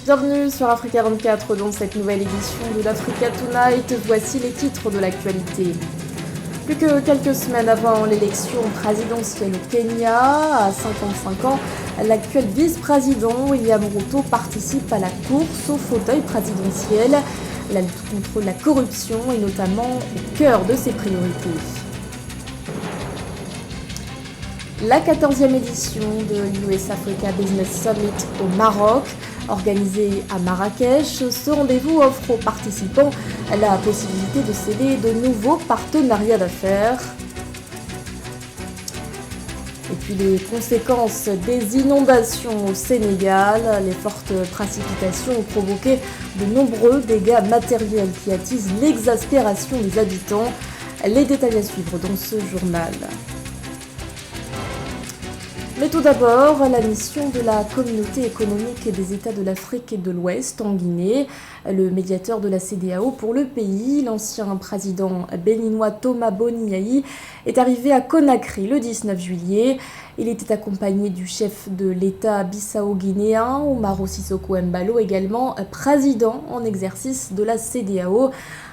Bienvenue sur Africa 24 dans cette nouvelle édition de l'Africa Tonight. Voici les titres de l'actualité. Plus que quelques semaines avant l'élection présidentielle au Kenya, à 55 ans, l'actuel vice-président William Ruto participe à la course au fauteuil présidentiel. La lutte contre la corruption est notamment au cœur de ses priorités. La 14e édition de l'US Africa Business Summit au Maroc, organisée à Marrakech, ce rendez-vous offre aux participants la possibilité de sceller de nouveaux partenariats d'affaires. Et puis les conséquences des inondations au Sénégal, les fortes précipitations ont provoqué de nombreux dégâts matériels qui attisent l'exaspération des habitants. Les détails à suivre dans ce journal. Mais tout d'abord, la mission de la Communauté économique des États de l'Afrique et de l'Ouest en Guinée. Le médiateur de la CEDEAO pour le pays, l'ancien président béninois Thomas Boni-Yayi, est arrivé à Conakry le 19 juillet. Il était accompagné du chef de l'État bissau-guinéen, Umaro Sissoko Embalo, également président en exercice de la CEDEAO,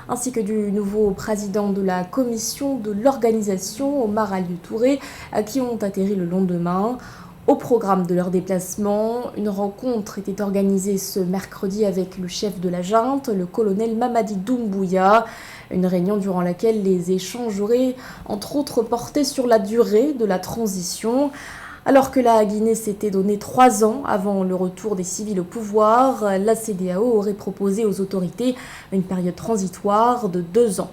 ainsi que du nouveau président de la commission de l'organisation, Omar Alieu Touré, qui ont atterri le lendemain. Au programme de leur déplacement, une rencontre était organisée ce mercredi avec le chef de la junte, le colonel Mamadi Doumbouya. Une réunion durant laquelle les échanges auraient entre autres porté sur la durée de la transition. Alors que la Guinée s'était donné 3 ans avant le retour des civils au pouvoir, la CEDEAO aurait proposé aux autorités une période transitoire de 2 ans.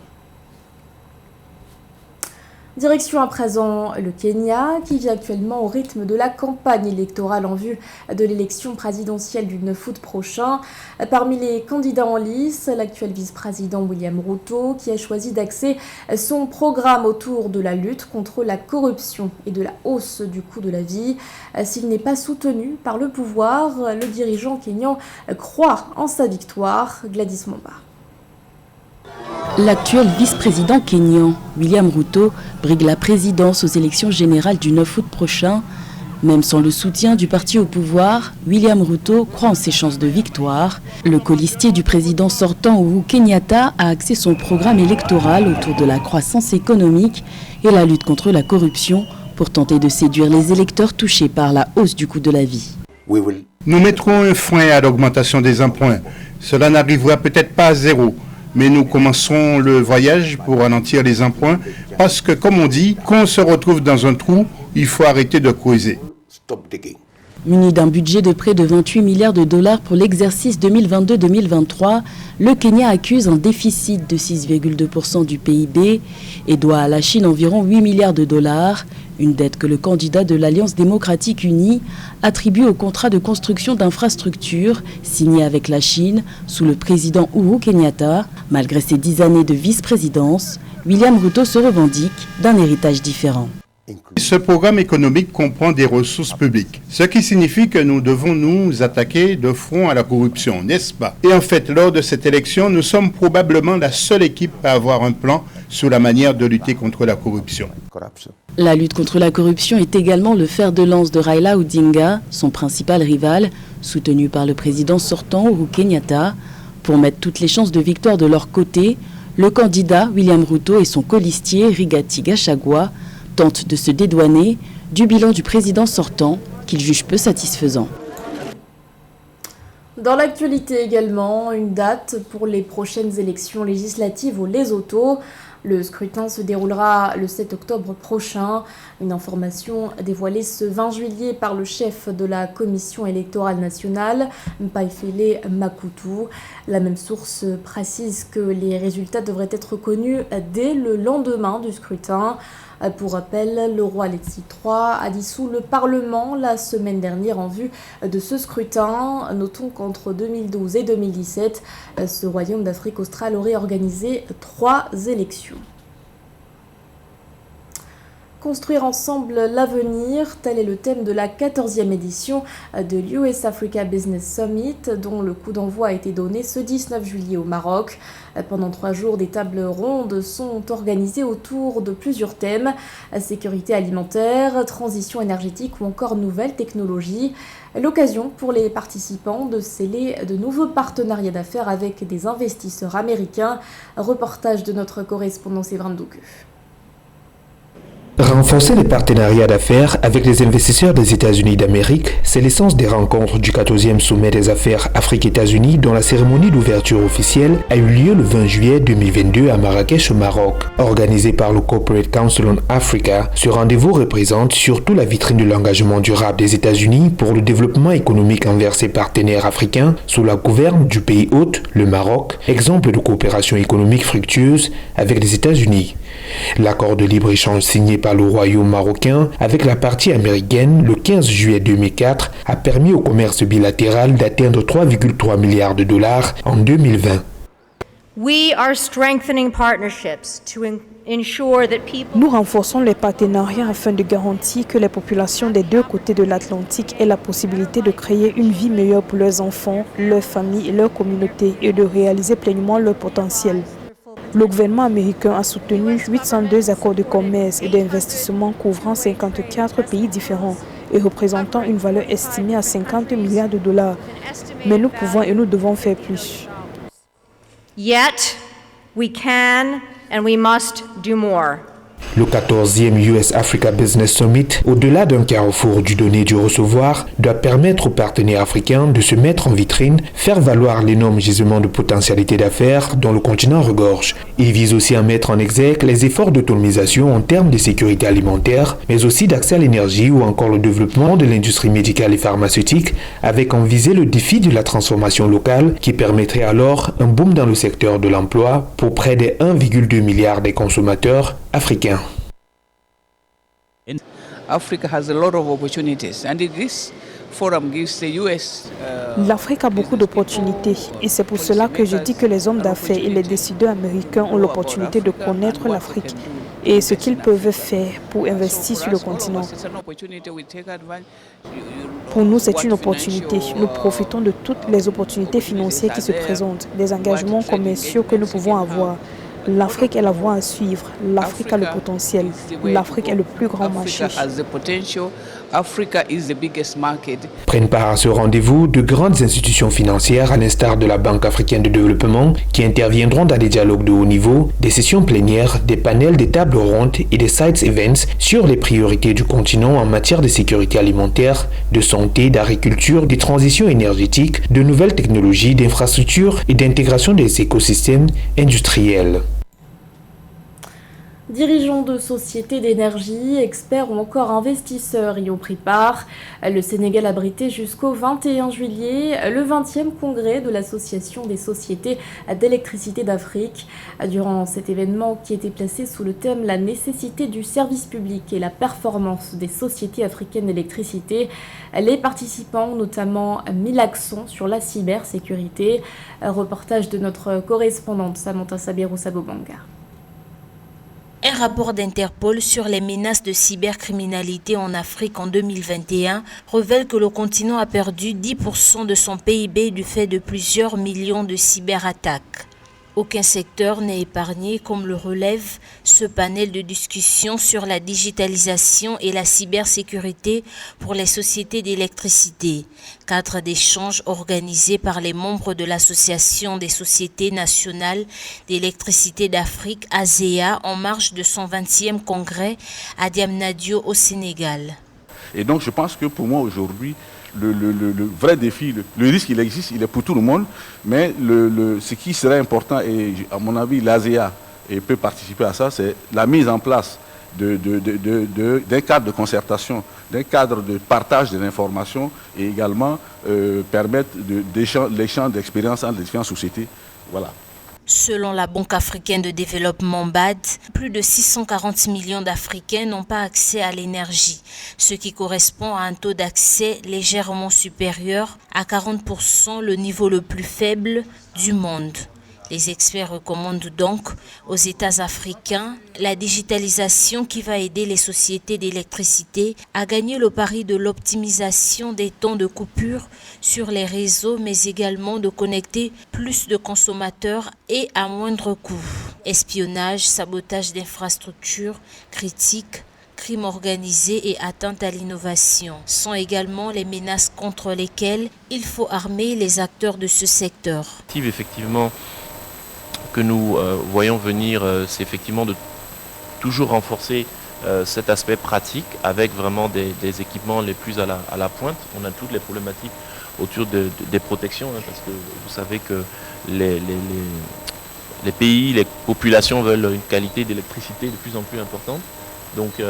Direction à présent le Kenya, qui vit actuellement au rythme de la campagne électorale en vue de l'élection présidentielle du 9 août prochain. Parmi les candidats en lice, l'actuel vice-président William Ruto, qui a choisi d'axer son programme autour de la lutte contre la corruption et de la hausse du coût de la vie. S'il n'est pas soutenu par le pouvoir, le dirigeant kényan croit en sa victoire. Gladys Mamba. L'actuel vice-président kényan, William Ruto, brigue la présidence aux élections générales du 9 août prochain. Même sans le soutien du parti au pouvoir, William Ruto croit en ses chances de victoire. Le colistier du président sortant, Uhuru Kenyatta, a axé son programme électoral autour de la croissance économique et la lutte contre la corruption pour tenter de séduire les électeurs touchés par la hausse du coût de la vie. Nous mettrons un frein à l'augmentation des emprunts. Cela n'arrivera peut-être pas à zéro. Mais nous commencerons le voyage pour ralentir les emprunts parce que, comme on dit, quand on se retrouve dans un trou, il faut arrêter de creuser. Muni d'un budget de près de 28 milliards de dollars pour l'exercice 2022-2023, le Kenya accuse un déficit de 6,2% du PIB et doit à la Chine environ 8 milliards de dollars, une dette que le candidat de l'Alliance démocratique unie attribue au contrat de construction d'infrastructures signé avec la Chine sous le président Uhuru Kenyatta. Malgré ses 10 années de vice-présidence, William Ruto se revendique d'un héritage différent. Ce programme économique comprend des ressources publiques, ce qui signifie que nous devons nous attaquer de front à la corruption, n'est-ce pas? Et en fait, lors de cette élection, nous sommes probablement la seule équipe à avoir un plan sur la manière de lutter contre la corruption. La lutte contre la corruption est également le fer de lance de Raila Odinga, son principal rival, soutenu par le président sortant Uhuru Kenyatta. Pour mettre toutes les chances de victoire de leur côté, le candidat William Ruto et son colistier Rigathi Gachagua tentent de se dédouaner du bilan du président sortant qu'ils jugent peu satisfaisant. Dans l'actualité également, une date pour les prochaines élections législatives au Lesotho. Le scrutin se déroulera le 7 octobre prochain. Une information dévoilée ce 20 juillet par le chef de la Commission électorale nationale, Mpaifele Makutu. La même source précise que les résultats devraient être connus dès le lendemain du scrutin. Pour rappel, le roi Alexis III a dissous le Parlement la semaine dernière en vue de ce scrutin. Notons qu'entre 2012 et 2017, ce royaume d'Afrique australe aurait organisé 3 élections. Construire ensemble l'avenir, tel est le thème de la 14e édition de l'US Africa Business Summit, dont le coup d'envoi a été donné ce 19 juillet au Maroc. Pendant 3 jours, des tables rondes sont organisées autour de plusieurs thèmes: sécurité alimentaire, transition énergétique ou encore nouvelles technologies. L'occasion pour les participants de sceller de nouveaux partenariats d'affaires avec des investisseurs américains. Reportage de notre correspondant Séverin Douqueux. Renforcer les partenariats d'affaires avec les investisseurs des États-Unis d'Amérique, c'est l'essence des rencontres du 14e sommet des affaires Afrique-États-Unis dont la cérémonie d'ouverture officielle a eu lieu le 20 juillet 2022 à Marrakech au Maroc. Organisé par le Corporate Council on Africa, ce rendez-vous représente surtout la vitrine de l'engagement durable des États-Unis pour le développement économique envers ses partenaires africains sous la gouverne du pays hôte, le Maroc, exemple de coopération économique fructueuse avec les États-Unis. L'accord de libre-échange signé par le Royaume marocain avec la partie américaine le 15 juillet 2004 a permis au commerce bilatéral d'atteindre 3,3 milliards de dollars en 2020. Nous renforçons les partenariats afin de garantir que les populations des deux côtés de l'Atlantique aient la possibilité de créer une vie meilleure pour leurs enfants, leurs familles et leurs communautés et de réaliser pleinement leur potentiel. Le gouvernement américain a soutenu 802 accords de commerce et d'investissement couvrant 54 pays différents et représentant une valeur estimée à 50 milliards de dollars. Mais nous pouvons et nous devons faire plus. Yet, we can and we must do more. Le 14e US Africa Business Summit, au-delà d'un carrefour du donner et du recevoir, doit permettre aux partenaires africains de se mettre en vitrine, faire valoir l'énorme gisement de potentialités d'affaires dont le continent regorge. Il vise aussi à mettre en exergue les efforts d'autonomisation en termes de sécurité alimentaire, mais aussi d'accès à l'énergie ou encore le développement de l'industrie médicale et pharmaceutique, avec en visée le défi de la transformation locale qui permettrait alors un boom dans le secteur de l'emploi pour près de 1,2 milliard des consommateurs africains. L'Afrique a beaucoup d'opportunités et c'est pour cela que je dis que les hommes d'affaires et les décideurs américains ont l'opportunité de connaître l'Afrique et ce qu'ils peuvent faire pour investir sur le continent. Pour nous, c'est une opportunité. Nous profitons de toutes les opportunités financières qui se présentent, des engagements commerciaux que nous pouvons avoir. L'Afrique est la voie à suivre. L'Afrique a le potentiel. L'Afrique est le plus grand marché. Prennent part à ce rendez-vous de grandes institutions financières à l'instar de la Banque africaine de développement qui interviendront dans des dialogues de haut niveau, des sessions plénières, des panels, des tables rondes et des side events sur les priorités du continent en matière de sécurité alimentaire, de santé, d'agriculture, de transition énergétique, de nouvelles technologies, d'infrastructures et d'intégration des écosystèmes industriels. Dirigeants de sociétés d'énergie, experts ou encore investisseurs y ont pris part. Le Sénégal abritait jusqu'au 21 juillet le 20e congrès de l'Association des sociétés d'électricité d'Afrique. Durant cet événement qui était placé sous le thème « La nécessité du service public et la performance des sociétés africaines d'électricité », les participants ont notamment mis l'accent sur la cybersécurité. Reportage de notre correspondante Samantha Sabirou-Sabobanga. Un rapport d'Interpol sur les menaces de cybercriminalité en Afrique en 2021 révèle que le continent a perdu 10% de son PIB du fait de plusieurs millions de cyberattaques. Aucun secteur n'est épargné, comme le relève ce panel de discussion sur la digitalisation et la cybersécurité pour les sociétés d'électricité. Cadre d'échange organisé par les membres de l'Association des sociétés nationales d'électricité d'Afrique, ASEA, en marge de son 20e congrès à Diamniadio au Sénégal. Et donc je pense que pour moi aujourd'hui, le vrai défi, le risque il existe, il est pour tout le monde, mais ce qui serait important, et à mon avis l'ASEA peut participer à ça, c'est la mise en place d'un cadre de concertation, d'un cadre de partage de l'information et également permettre l'échange d'expériences entre les différentes sociétés. Voilà. Selon la Banque africaine de développement BAD, plus de 640 millions d'Africains n'ont pas accès à l'énergie, ce qui correspond à un taux d'accès légèrement supérieur à 40%, le niveau le plus faible du monde. Les experts recommandent donc aux États africains la digitalisation qui va aider les sociétés d'électricité à gagner le pari de l'optimisation des temps de coupure sur les réseaux, mais également de connecter plus de consommateurs et à moindre coût. Espionnage, sabotage d'infrastructures critiques, crime organisé et atteinte à l'innovation sont également les menaces contre lesquelles il faut armer les acteurs de ce secteur. Effectivement, que nous voyons venir, c'est effectivement de toujours renforcer cet aspect pratique avec vraiment des équipements les plus à la pointe. On a toutes les problématiques autour des protections, parce que vous savez que les pays, les populations veulent une qualité d'électricité de plus en plus importante. Donc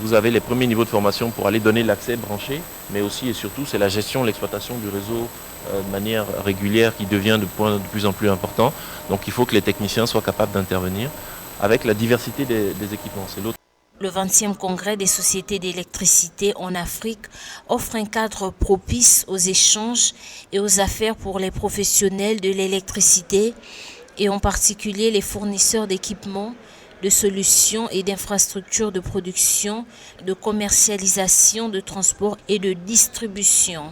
vous avez les premiers niveaux de formation pour aller donner l'accès branché, mais aussi et surtout c'est la gestion, l'exploitation du réseau de manière régulière qui devient de plus en plus important. Donc il faut que les techniciens soient capables d'intervenir avec la diversité des équipements. C'est l'autre. Le 20e congrès des sociétés d'électricité en Afrique offre un cadre propice aux échanges et aux affaires pour les professionnels de l'électricité et en particulier les fournisseurs d'équipements, de solutions et d'infrastructures de production, de commercialisation, de transport et de distribution.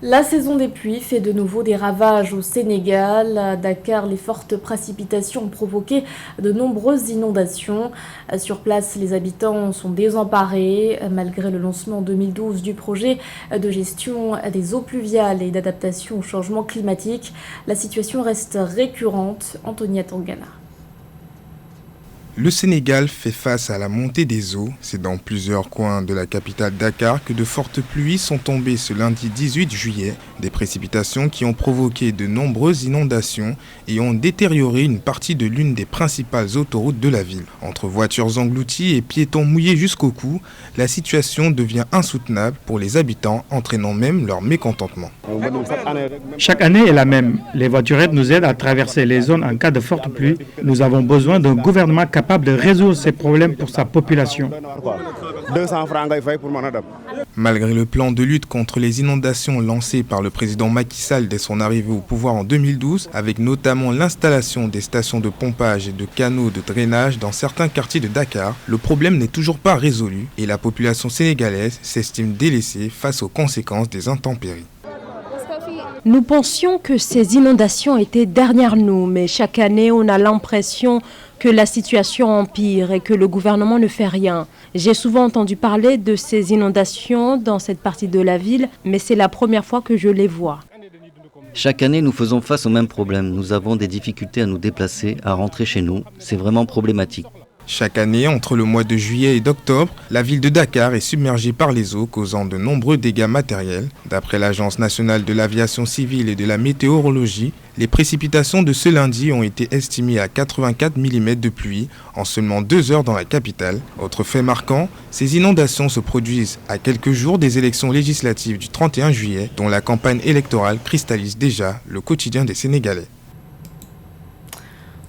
La saison des pluies fait de nouveau des ravages au Sénégal. À Dakar, les fortes précipitations ont provoqué de nombreuses inondations. Sur place, les habitants sont désemparés. Malgré le lancement en 2012 du projet de gestion des eaux pluviales et d'adaptation au changement climatique, la situation reste récurrente. Antonia Tangana. Le Sénégal fait face à la montée des eaux. C'est dans plusieurs coins de la capitale Dakar que de fortes pluies sont tombées ce lundi 18 juillet. Des précipitations qui ont provoqué de nombreuses inondations et ont détérioré une partie de l'une des principales autoroutes de la ville. Entre voitures englouties et piétons mouillés jusqu'au cou, la situation devient insoutenable pour les habitants, entraînant même leur mécontentement. Chaque année est la même. Les voiturettes nous aident à traverser les zones en cas de forte pluie. Nous avons besoin d'un gouvernement capable de résoudre ces problèmes pour sa population. Malgré le plan de lutte contre les inondations lancé par le président Macky Sall dès son arrivée au pouvoir en 2012, avec notamment l'installation des stations de pompage et de canaux de drainage dans certains quartiers de Dakar, le problème n'est toujours pas résolu et la population sénégalaise s'estime délaissée face aux conséquences des intempéries. Nous pensions que ces inondations étaient derrière nous, mais chaque année, on a l'impression que la situation empire et que le gouvernement ne fait rien. J'ai souvent entendu parler de ces inondations dans cette partie de la ville, mais c'est la première fois que je les vois. Chaque année, nous faisons face au même problème. Nous avons des difficultés à nous déplacer, à rentrer chez nous. C'est vraiment problématique. Chaque année, entre le mois de juillet et d'octobre, la ville de Dakar est submergée par les eaux, causant de nombreux dégâts matériels. D'après l'Agence nationale de l'aviation civile et de la météorologie, les précipitations de ce lundi ont été estimées à 84 mm de pluie en seulement 2 heures dans la capitale. Autre fait marquant, ces inondations se produisent à quelques jours des élections législatives du 31 juillet, dont la campagne électorale cristallise déjà le quotidien des Sénégalais.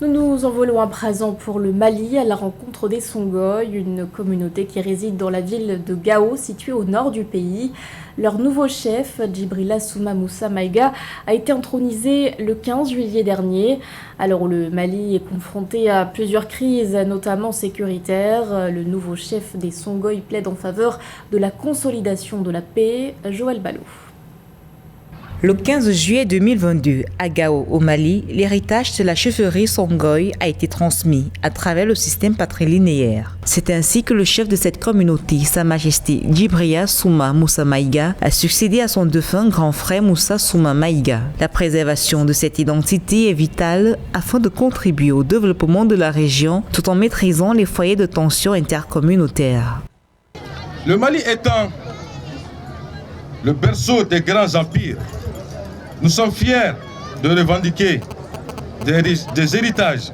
Nous nous envolons à présent pour le Mali à la rencontre des Songhai, une communauté qui réside dans la ville de Gao, située au nord du pays. Leur nouveau chef, Djibrila Souma Moussa Maïga, a été intronisé le 15 juillet dernier. Alors le Mali est confronté à plusieurs crises, notamment sécuritaires. Le nouveau chef des Songhai plaide en faveur de la consolidation de la paix. Joël Ballot. Le 15 juillet 2022, à Gao, au Mali, l'héritage de la chefferie Songhai a été transmis à travers le système patrilinéaire. C'est ainsi que le chef de cette communauté, Sa Majesté Djibrila Souma Moussa Maïga, a succédé à son défunt grand frère Moussa Souma Maïga. La préservation de cette identité est vitale afin de contribuer au développement de la région tout en maîtrisant les foyers de tension intercommunautaires. Le Mali étant le berceau des grands empires, nous sommes fiers de revendiquer des héritages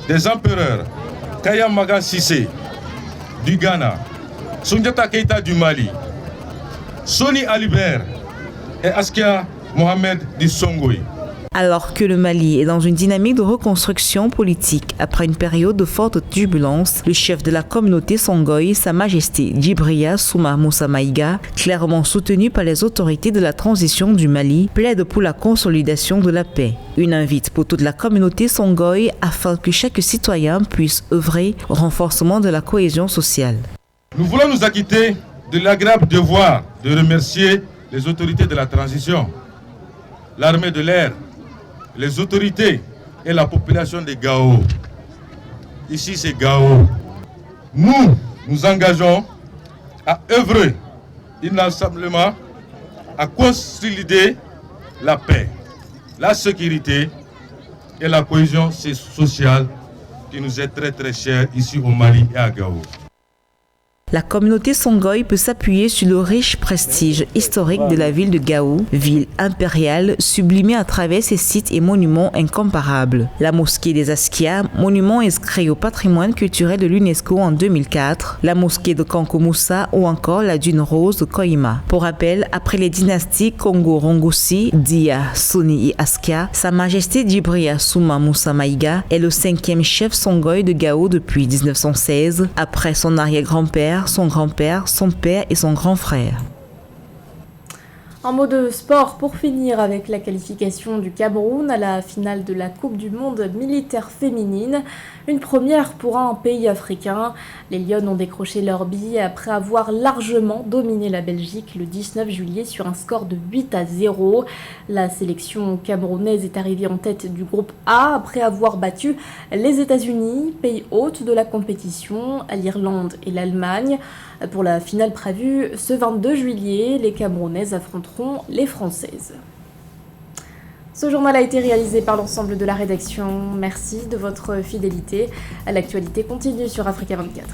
des empereurs Kaya Maga Sissé du Ghana, Soundiata Keita du Mali, Soni Alibert et Askia Mohamed du Songhai. Alors que le Mali est dans une dynamique de reconstruction politique après une période de forte turbulence, le chef de la communauté Songhai, Sa Majesté Djibril Souma Moussa Maïga, clairement soutenu par les autorités de la transition du Mali, plaide pour la consolidation de la paix. Une invite pour toute la communauté Songhai afin que chaque citoyen puisse œuvrer au renforcement de la cohésion sociale. Nous voulons nous acquitter de l'agréable devoir de remercier les autorités de la transition, l'armée de l'air, les autorités et la population de Gao. Ici, c'est Gao. Nous nous engageons à œuvrer inlassablement à consolider la paix, la sécurité et la cohésion sociale qui nous est très très chère ici au Mali et à Gao. La communauté Songhai peut s'appuyer sur le riche prestige historique de la ville de Gao, ville impériale sublimée à travers ses sites et monuments incomparables. La mosquée des Askia, monument inscrit au patrimoine culturel de l'UNESCO en 2004, la mosquée de Kanko Moussa ou encore la dune rose de Koima. Pour rappel, après les dynasties Kongo-Rongosi, Dia, Soni et Askia, Sa Majesté Djibril Souma Moussa Maïga est le 5e chef Songhai de Gao depuis 1916, après son arrière-grand-père, son grand-père, son père et son grand frère. Un mot de sport pour finir avec la qualification du Cameroun à la finale de la Coupe du Monde militaire féminine. Une première pour un pays africain. Les Lionnes ont décroché leur billet après avoir largement dominé la Belgique le 19 juillet sur un score de 8-0. La sélection camerounaise est arrivée en tête du groupe A après avoir battu les États-Unis, pays hôte de la compétition, l'Irlande et l'Allemagne. Pour la finale prévue ce 22 juillet, les Camerounaises affronteront les Françaises. Ce journal a été réalisé par l'ensemble de la rédaction. Merci de votre fidélité. L'actualité continue sur Africa 24.